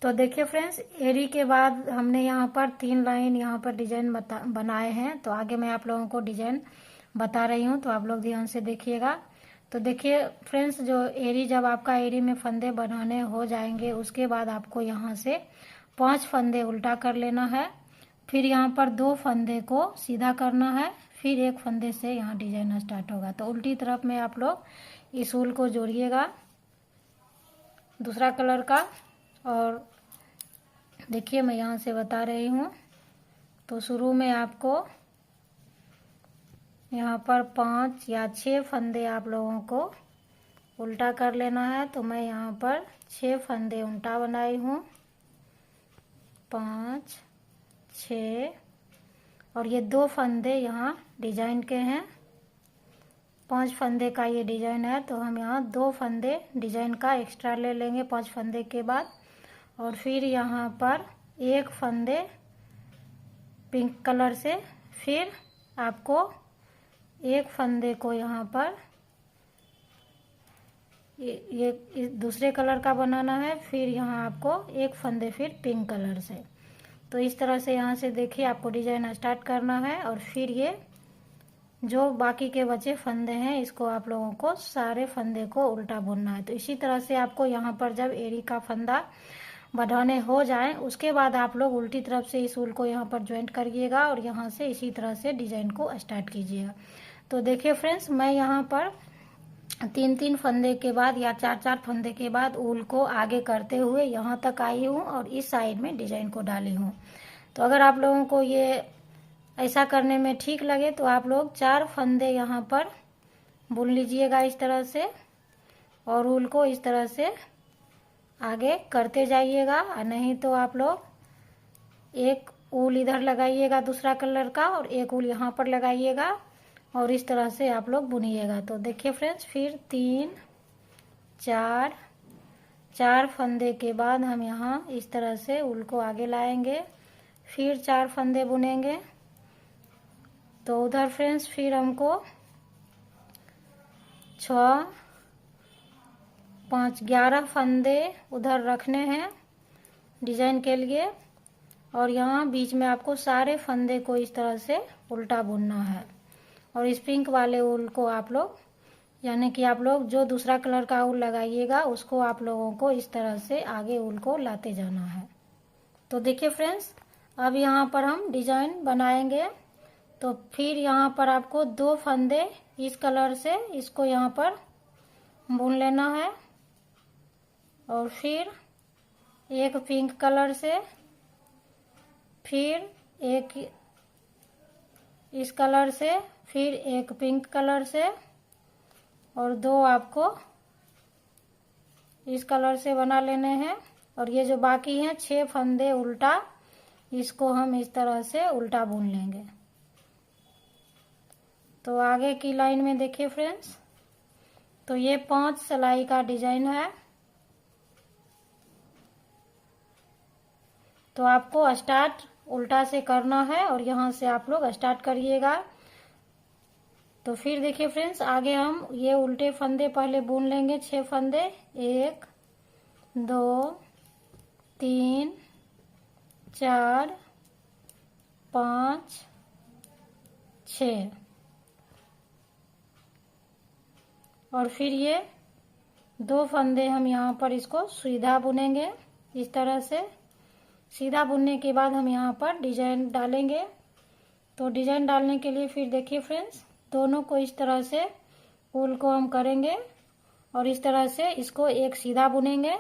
तो देखिए फ्रेंड्स, एरी के बाद हमने यहाँ पर 3 लाइन यहाँ पर डिजाइन बनाए हैं। तो आगे मैं आप लोगों को डिजाइन बता रही हूँ, तो आप लोग ध्यान से देखिएगा। तो देखिए फ्रेंड्स, जो एरी, जब आपका एरी में फंदे बनाने हो जाएंगे उसके बाद आपको यहाँ से 5 फंदे उल्टा कर लेना है। फिर यहाँ पर 2 फंदे को सीधा करना है, फिर 1 फंदे से यहाँ डिजाइन स्टार्ट होगा। तो उल्टी तरफ में आप लोग इस ऊल को जोड़िएगा दूसरा कलर का। और देखिए मैं यहाँ से बता रही हूँ। तो शुरू में आपको यहाँ पर 5 या 6 फंदे आप लोगों को उल्टा कर लेना है। तो मैं यहाँ पर 6 फंदे उल्टा बनाई हूँ, 5, 6, और ये 2 फंदे यहाँ डिजाइन के हैं। 5 फंदे का ये डिजाइन है, तो हम यहाँ 2 फंदे डिजाइन का एक्स्ट्रा ले लेंगे 5 फंदे के बाद। और फिर यहाँ पर 1 फंदे पिंक कलर से, फिर आपको 1 फंदे को यहाँ पर ये दूसरे कलर का बनाना है। फिर यहाँ आपको 1 फंदे फिर पिंक कलर से। तो इस तरह से यहाँ से देखिए आपको डिजाइन स्टार्ट करना है। और फिर ये जो बाकी के बचे फंदे हैं इसको आप लोगों को सारे फंदे को उल्टा बुनना है। तो इसी तरह से आपको यहाँ पर जब एरी का फंदा बढ़ाने हो जाए उसके बाद आप लोग उल्टी तरफ से इस ऊल को यहाँ पर ज्वाइंट करिएगा और यहाँ से इसी तरह से डिजाइन को स्टार्ट कीजिएगा। तो देखिए फ्रेंड्स, मैं यहाँ पर 3-3 फंदे के बाद या 4-4 फंदे के बाद ऊल को आगे करते हुए यहाँ तक आई हूँ और इस साइड में डिजाइन को डाली हूँ। तो अगर आप लोगों को ये ऐसा करने में ठीक लगे तो आप लोग 4 फंदे यहाँ पर बुन लीजिएगा इस तरह से, और ऊल को इस तरह से आगे करते जाइएगा। नहीं तो आप लोग एक ऊल इधर लगाइएगा दूसरा कलर का और एक ऊल यहाँ पर लगाइएगा और इस तरह से आप लोग बुनिएगा। तो देखिए फ्रेंड्स, फिर 3, 4 फंदे के बाद हम यहाँ इस तरह से ऊल को आगे लाएंगे, फिर 4 फंदे बुनेंगे। तो उधर फ्रेंड्स फिर हमको 6, 5, 11 फंदे उधर रखने हैं डिजाइन के लिए। और यहाँ बीच में आपको सारे फंदे को इस तरह से उल्टा बुनना है। और इस पिंक वाले ऊल को आप लोग, यानी कि आप लोग जो दूसरा कलर का ऊल लगाइएगा उसको आप लोगों को इस तरह से आगे ऊल को लाते जाना है। तो देखिए फ्रेंड्स, अब यहाँ पर हम डिजाइन बनाएंगे। तो फिर यहाँ पर आपको 2 फंदे इस कलर से इसको यहाँ पर बुन लेना है और फिर 1 पिंक कलर से, फिर 1 इस कलर से, फिर 1 पिंक कलर से और 2 आपको इस कलर से बना लेने हैं। और ये जो बाकी हैं 6 फंदे उल्टा, इसको हम इस तरह से उल्टा बुन लेंगे। तो आगे की लाइन में देखिए फ्रेंड्स, तो ये 5 सिलाई का डिजाइन है। तो आपको स्टार्ट उल्टा से करना है और यहाँ से आप लोग स्टार्ट करिएगा। तो फिर देखिए फ्रेंड्स, आगे हम ये उल्टे फंदे पहले बुन लेंगे 6 फंदे, 1, 2, 3, 4, 5, 6, और फिर ये 2 फंदे हम यहाँ पर इसको सीधा बुनेंगे इस तरह से। सीधा बुनने के बाद हम यहाँ पर डिजाइन डालेंगे। तो डिजाइन डालने के लिए फिर देखिए फ्रेंड्स, दोनों को इस तरह से ऊल को हम करेंगे और इस तरह से इसको एक सीधा बुनेंगे।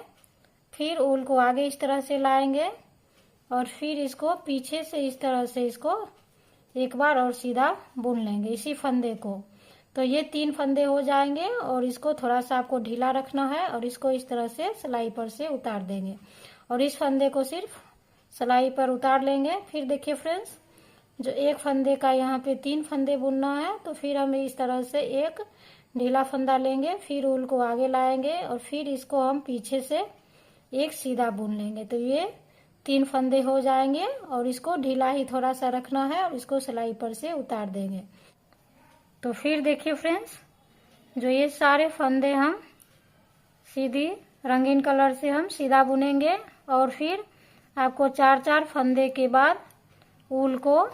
फिर ऊल को आगे इस तरह से लाएंगे और फिर इसको पीछे से इस तरह से इसको एक बार और सीधा बुन लेंगे इसी फंदे को। तो ये 3 फंदे हो जाएंगे और इसको थोड़ा सा आपको ढीला रखना है और इसको इस तरह से सिलाई पर से उतार देंगे और इस फंदे को सिर्फ सिलाई पर उतार लेंगे। फिर देखिए फ्रेंड्स, जो 1 फंदे का यहाँ पे 3 फंदे बुनना है, तो फिर हम इस तरह से एक ढीला फंदा लेंगे, फिर ऊल को आगे लाएंगे और फिर इसको हम पीछे से एक सीधा बुन लेंगे। तो ये 3 फंदे हो जाएंगे और इसको ढीला ही थोड़ा सा रखना है और इसको सिलाई पर से उतार देंगे। तो फिर देखिए फ्रेंड्स, जो ये सारे फंदे हम सीधी रंगीन कलर से हम सीधा बुनेंगे और फिर आपको 4-4 फंदे के बाद ऊल को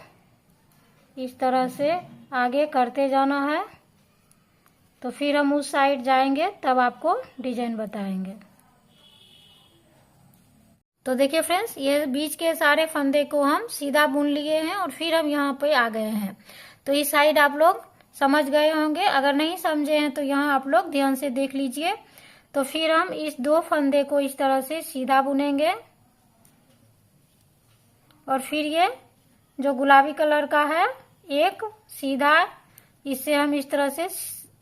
इस तरह से आगे करते जाना है। तो फिर हम उस साइड जाएंगे तब आपको डिजाइन बताएंगे। तो देखिए फ्रेंड्स, ये बीच के सारे फंदे को हम सीधा बुन लिए हैं और फिर हम यहाँ पे आ गए हैं। तो इस साइड आप लोग समझ गए होंगे, अगर नहीं समझे हैं तो यहाँ आप लोग ध्यान से देख लीजिए। तो फिर हम इस 2 फंदे को इस तरह से सीधा बुनेंगे और फिर ये जो गुलाबी कलर का है एक सीधा, इससे हम इस तरह से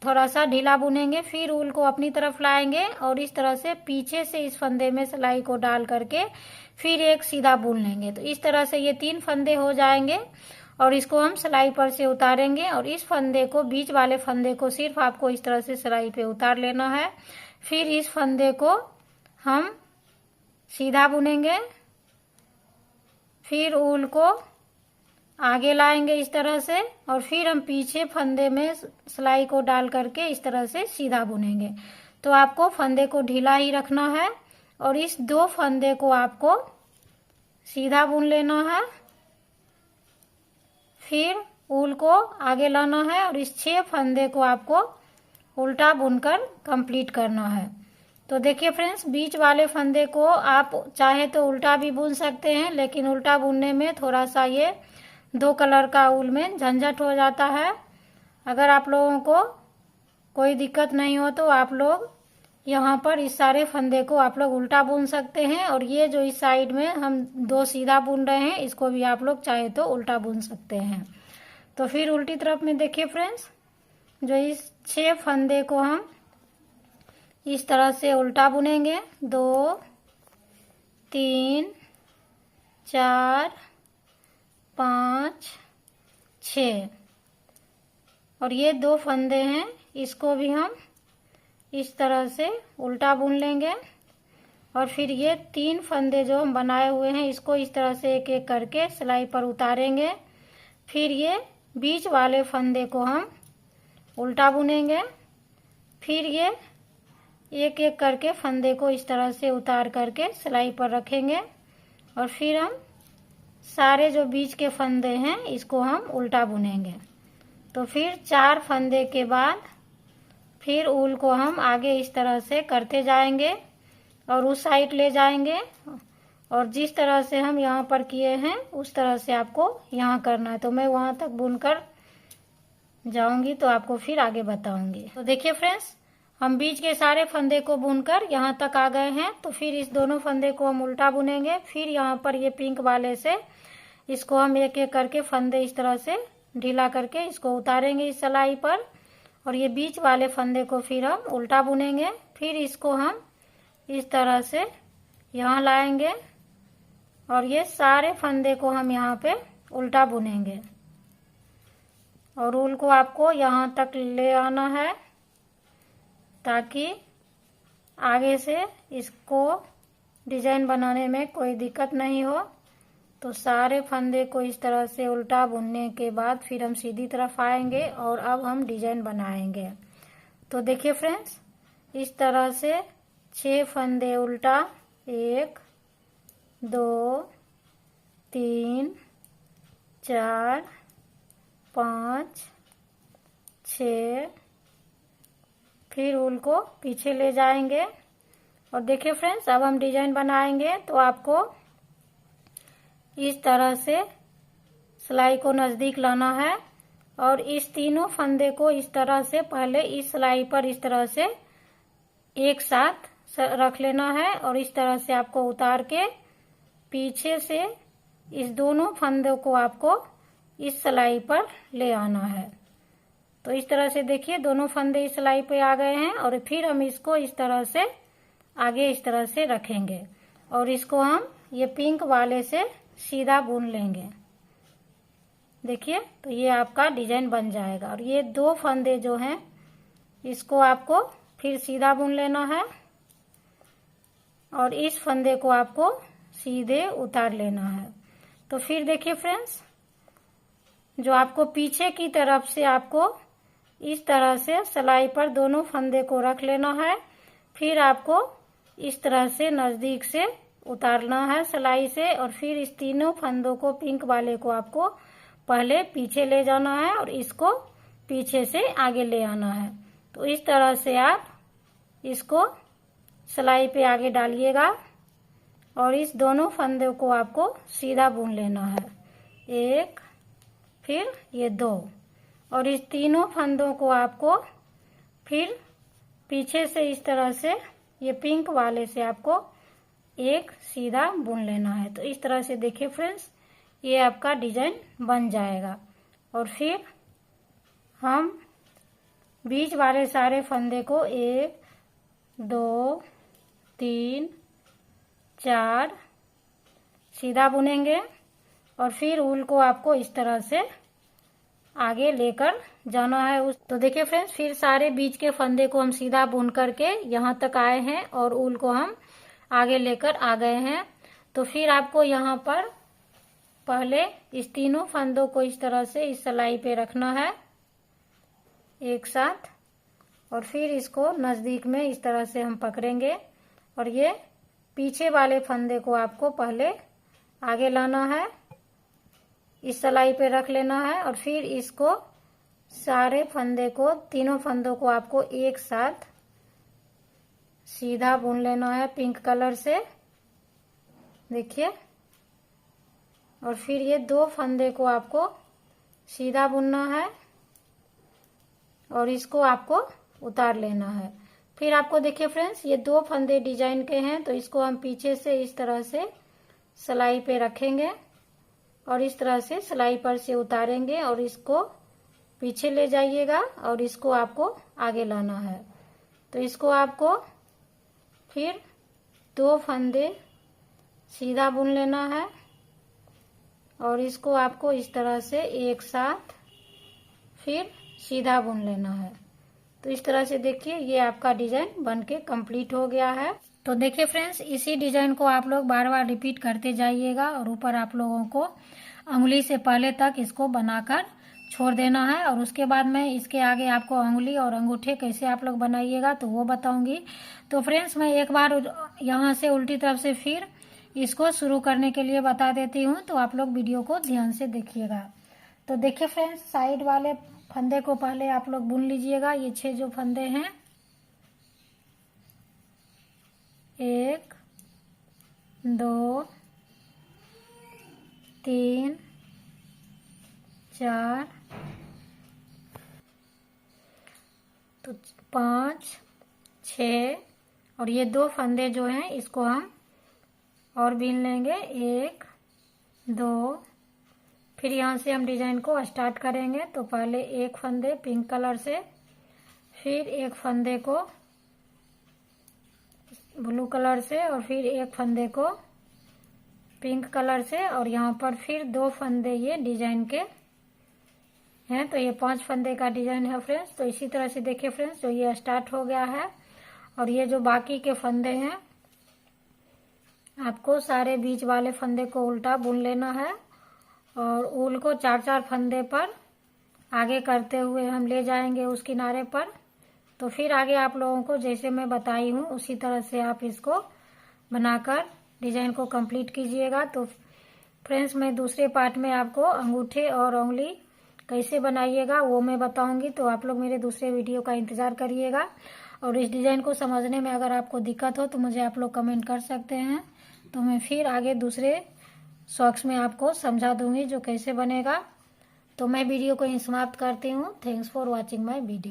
थोड़ा सा ढीला बुनेंगे। फिर ऊल को अपनी तरफ लाएंगे और इस तरह से पीछे से इस फंदे में सिलाई को डाल करके फिर एक सीधा बुन लेंगे। तो इस तरह से ये 3 फंदे हो जाएंगे और इसको हम सिलाई पर से उतारेंगे और इस फंदे को, बीच वाले फंदे को सिर्फ आपको इस तरह से सिलाई पे उतार लेना है। फिर इस फंदे को हम सीधा बुनेंगे, फिर ऊल को आगे लाएंगे इस तरह से और फिर हम पीछे फंदे में सिलाई को डाल करके इस तरह से सीधा बुनेंगे। तो आपको फंदे को ढीला ही रखना है और इस 2 फंदे को आपको सीधा बुन लेना है। फिर ऊल को आगे लाना है और इस 6 फंदे को आपको उल्टा बुनकर कंप्लीट करना है। तो देखिए फ्रेंड्स, बीच वाले फंदे को आप चाहे तो उल्टा भी बुन सकते हैं, लेकिन उल्टा बुनने में थोड़ा सा ये 2 कलर का ऊल में झंझट हो जाता है। अगर आप लोगों को कोई दिक्कत नहीं हो तो आप लोग यहाँ पर इस सारे फंदे को आप लोग उल्टा बुन सकते हैं और ये जो इस साइड में हम 2 सीधा बुन रहे हैं इसको भी आप लोग चाहे तो उल्टा बुन सकते हैं। तो फिर उल्टी तरफ में देखिए फ्रेंड्स, जो इस 6 फंदे को हम इस तरह से उल्टा बुनेंगे। 2 3 4 5 6 और ये 2 फंदे हैं, इसको भी हम इस तरह से उल्टा बुन लेंगे और फिर ये 3 फंदे जो हम बनाए हुए हैं इसको इस तरह से एक एक करके सिलाई पर उतारेंगे। फिर ये बीच वाले फंदे को हम उल्टा बुनेंगे। फिर ये एक एक करके फंदे को इस तरह से उतार करके सिलाई पर रखेंगे और फिर हम सारे जो बीच के फंदे हैं इसको हम उल्टा बुनेंगे। तो फिर 4 फंदे के बाद फिर ऊल को हम आगे इस तरह से करते जाएंगे और उस साइड ले जाएंगे और जिस तरह से हम यहाँ पर किए हैं उस तरह से आपको यहाँ करना है। तो मैं वहाँ तक बुनकर जाऊंगी तो आपको फिर आगे बताऊंगी। तो देखिए फ्रेंड्स, हम बीच के सारे फंदे को बुनकर यहाँ तक आ गए हैं। तो फिर इस दोनों फंदे को हम उल्टा बुनेंगे। फिर यहाँ पर ये पिंक वाले से इसको हम एक एक करके फंदे इस तरह से ढीला करके इसको उतारेंगे इस सिलाई पर और ये बीच वाले फंदे को फिर हम उल्टा बुनेंगे। फिर इसको हम इस तरह से यहाँ लाएंगे और ये सारे फंदे को हम यहाँ पे उल्टा बुनेंगे और ऊल को आपको यहाँ तक ले आना है ताकि आगे से इसको डिजाइन बनाने में कोई दिक्कत नहीं हो। तो सारे फंदे को इस तरह से उल्टा बुनने के बाद फिर हम सीधी तरफ आएंगे और अब हम डिजाइन बनाएंगे। तो देखिए फ्रेंड्स, इस तरह से 6 फंदे उल्टा, 1 2 3 4 5 6, फिर ऊल को पीछे ले जाएंगे और देखिए फ्रेंड्स, अब हम डिजाइन बनाएंगे। तो आपको इस तरह से सिलाई को नजदीक लाना है और इस तीनों फंदे को इस तरह से पहले इस सिलाई पर इस तरह से एक साथ रख लेना है और इस तरह से आपको उतार के पीछे से इस दोनों फंदों को आपको इस सिलाई पर ले आना है। तो इस तरह से देखिए दोनों फंदे इस सिलाई पे आ गए हैं और फिर हम इसको इस तरह से आगे इस तरह से रखेंगे और इसको हम ये पिंक वाले से सीधा बुन लेंगे। देखिए, तो ये आपका डिजाइन बन जाएगा और ये 2 फंदे जो हैं इसको आपको फिर सीधा बुन लेना है और इस फंदे को आपको सीधे उतार लेना है। तो फिर देखिए फ्रेंड्स, जो आपको पीछे की तरफ से आपको इस तरह से सिलाई पर दोनों फंदे को रख लेना है। फिर आपको इस तरह से नजदीक से उतारना है सिलाई से, और फिर इस तीनों फंदों को, पिंक वाले को आपको पहले पीछे ले जाना है और इसको पीछे से आगे ले आना है। तो इस तरह से आप इसको सिलाई पे आगे डालिएगा और इस दोनों फंदों को आपको सीधा बुन लेना है। एक, फिर ये दो, और इस तीनों फंदों को आपको फिर पीछे से इस तरह से ये पिंक वाले से आपको एक सीधा बुन लेना है। तो इस तरह से देखिए फ्रेंड्स, ये आपका डिजाइन बन जाएगा। और फिर हम बीच वाले सारे फंदे को 1 2 3 4 सीधा बुनेंगे और फिर ऊल को आपको इस तरह से आगे लेकर जाना है। तो देखिए फ्रेंड्स, फिर सारे बीच के फंदे को हम सीधा बुन करके यहाँ तक आए हैं और ऊल को हम आगे लेकर आ गए हैं। तो फिर आपको यहाँ पर पहले इस तीनों फंदों को इस तरह से इस सिलाई पे रखना है एक साथ, और फिर इसको नजदीक में इस तरह से हम पकड़ेंगे और ये पीछे वाले फंदे को आपको पहले आगे लाना है, इस सिलाई पे रख लेना है और फिर इसको सारे फंदे को, तीनों फंदों को आपको एक साथ सीधा बुन लेना है पिंक कलर से, देखिए। और फिर ये दो फंदे को आपको सीधा बुनना है और इसको आपको उतार लेना है। फिर आपको देखिए फ्रेंड्स, ये दो फंदे डिजाइन के हैं, तो इसको हम पीछे से इस तरह से सिलाई पे रखेंगे और इस तरह से सिलाई पर से उतारेंगे और इसको पीछे ले जाइएगा और इसको आपको आगे लाना है। तो इसको आपको फिर दो फंदे सीधा बुन लेना है और इसको आपको इस तरह से एक साथ फिर सीधा बुन लेना है। तो इस तरह से देखिए, ये आपका डिजाइन बनके कंप्लीट हो गया है। तो देखिए फ्रेंड्स, इसी डिजाइन को आप लोग बार बार रिपीट करते जाइएगा और ऊपर आप लोगों को अंगुली से पहले तक इसको बनाकर छोड़ देना है। और उसके बाद मैं इसके आगे आपको अंगुली और अंगूठे कैसे आप लोग बनाइएगा तो वो बताऊंगी। तो फ्रेंड्स, मैं एक बार यहाँ से उल्टी तरफ से फिर इसको शुरू करने के लिए बता देती हूँ, तो आप लोग वीडियो को ध्यान से देखिएगा। तो देखिए फ्रेंड्स, साइड वाले फंदे को पहले आप लोग बुन लीजिएगा। ये 6 जो फंदे हैं, 1 2 3 4 तो 5 6, और ये दो फंदे जो हैं इसको हम और बीन लेंगे 1 2। फिर यहाँ से हम डिजाइन को स्टार्ट करेंगे। तो पहले एक फंदे पिंक कलर से, फिर एक फंदे को ब्लू कलर से और फिर एक फंदे को पिंक कलर से, और यहाँ पर फिर दो फंदे ये डिजाइन के हैं। तो ये 5 फंदे का डिजाइन है फ्रेंड्स। तो इसी तरह से देखिए फ्रेंड्स, जो ये स्टार्ट हो गया है और ये जो बाकी के फंदे हैं आपको सारे बीच वाले फंदे को उल्टा बुन लेना है और ऊल को 4-4 फंदे पर आगे करते हुए हम ले जाएंगे उस किनारे पर। तो फिर आगे आप लोगों को जैसे मैं बताई हूँ उसी तरह से आप इसको बनाकर डिजाइन को कंप्लीट कीजिएगा। तो फ्रेंड्स, मैं दूसरे पार्ट में आपको अंगूठे और उंगली कैसे बनाइएगा वो मैं बताऊंगी। तो आप लोग मेरे दूसरे वीडियो का इंतजार करिएगा। और इस डिजाइन को समझने में अगर आपको दिक्कत हो तो मुझे आप लोग कमेंट कर सकते हैं, तो मैं फिर आगे दूसरे शॉर्ट्स में आपको समझा दूंगी जो कैसे बनेगा। तो मैं वीडियो को यहीं समाप्त करती हूँ। Thanks for watching my video.